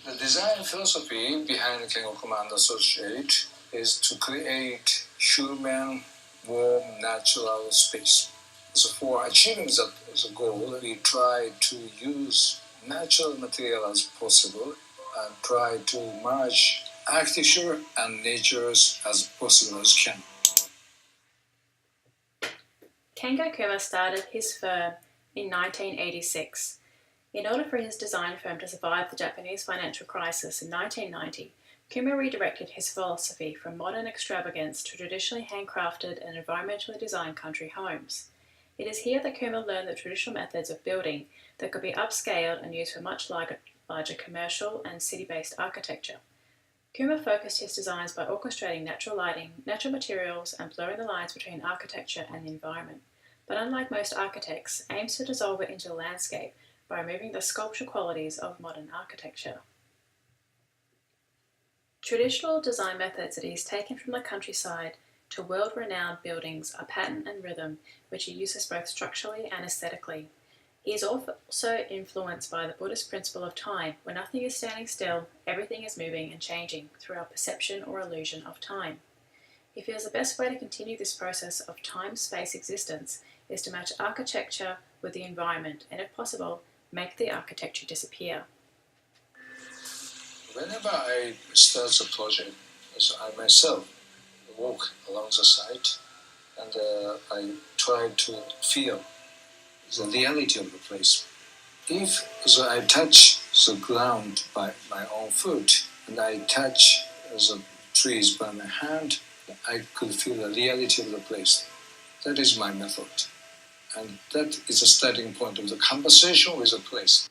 The design philosophy behind Kengo Kuma and Associate is to create human, warm, natural space. So for achieving the goal, we try to use natural material as possible and try to merge architecture and nature as possible as can. Kengo Kuma started his firm in 1986. In order for his design firm to survive the Japanese financial crisis in 1990, Kuma redirected his philosophy from modern extravagance to traditionally handcrafted and environmentally designed country homes. It is here that Kuma learned the traditional methods of building that could be upscaled and used for much larger commercial and city-based architecture. Kuma focused his designs by orchestrating natural lighting, natural materials, and blurring the lines between architecture and the environment. But unlike most architects, aims to dissolve it into the landscape by removing the sculptural qualities of modern architecture. Traditional design methods that he has taken from the countryside to world-renowned buildings are pattern and rhythm, which he uses both structurally and aesthetically. He is also influenced by the Buddhist principle of time, where nothing is standing still, everything is moving and changing through our perception or illusion of time. He feels the best way to continue this process of time-space existence is to match architecture with the environment and, if possible, make the architecture disappear. Whenever I start a project, I myself walk along the site and I try to feel the reality of the place. If I touch the ground by my own foot and I touch the trees by my hand, I could feel the reality of the place. That is my method. And that is the starting point of the conversation with the place.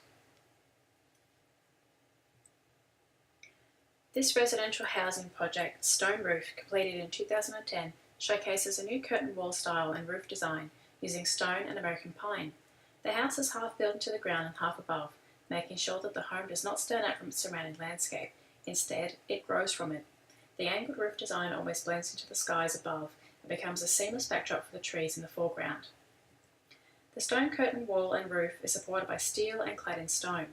This residential housing project, Stone Roof, completed in 2010, showcases a new curtain wall style and roof design using stone and American pine. The house is half built into the ground and half above, making sure that the home does not stand out from its surrounding landscape. Instead, it grows from it. The angled roof design almost blends into the skies above and becomes a seamless backdrop for the trees in the foreground. The stone curtain wall and roof is supported by steel and clad in stone.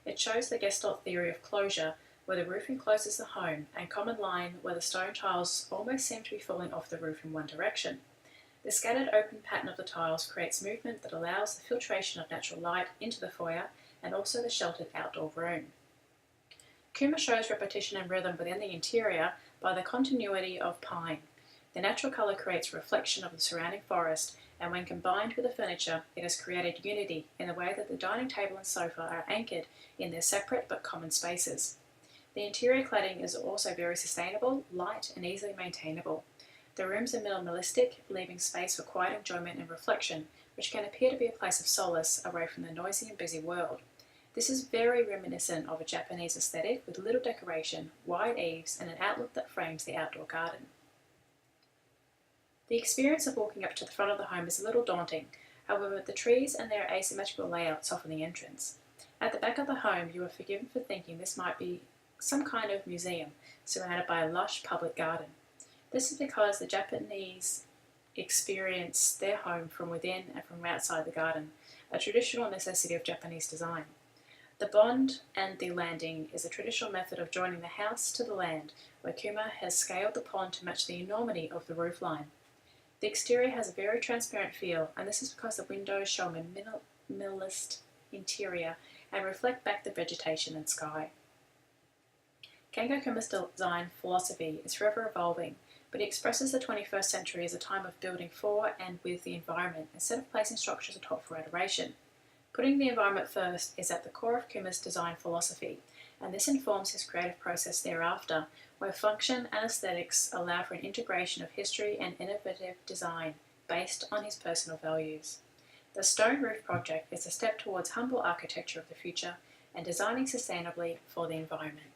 It shows the Gestalt theory of closure, where the roof encloses the home, and common line, where the stone tiles almost seem to be falling off the roof in one direction. The scattered open pattern of the tiles creates movement that allows the filtration of natural light into the foyer and also the sheltered outdoor room. Kuma shows repetition and rhythm within the interior by the continuity of pine. The natural colour creates a reflection of the surrounding forest, and when combined with the furniture, it has created unity in the way that the dining table and sofa are anchored in their separate but common spaces. The interior cladding is also very sustainable, light, and easily maintainable. The rooms are minimalistic, leaving space for quiet enjoyment and reflection, which can appear to be a place of solace away from the noisy and busy world. This is very reminiscent of a Japanese aesthetic with little decoration, wide eaves, and an outlook that frames the outdoor garden. The experience of walking up to the front of the home is a little daunting. However, the trees and their asymmetrical layout soften the entrance. At the back of the home, you are forgiven for thinking this might be some kind of museum surrounded by a lush public garden. This is because the Japanese experience their home from within and from outside the garden, a traditional necessity of Japanese design. The bond and the landing is a traditional method of joining the house to the land, where Kuma has scaled the pond to match the enormity of the roofline. The exterior has a very transparent feel, and this is because the windows show a minimalist interior and reflect back the vegetation and sky. Kengo Kuma's design philosophy is forever evolving, but he expresses the 21st century as a time of building for and with the environment instead of placing structures atop for adoration. Putting the environment first is at the core of Kuma's design philosophy, and this informs his creative process thereafter, where function and aesthetics allow for an integration of history and innovative design based on his personal values. The Stone Roof project is a step towards humble architecture of the future and designing sustainably for the environment.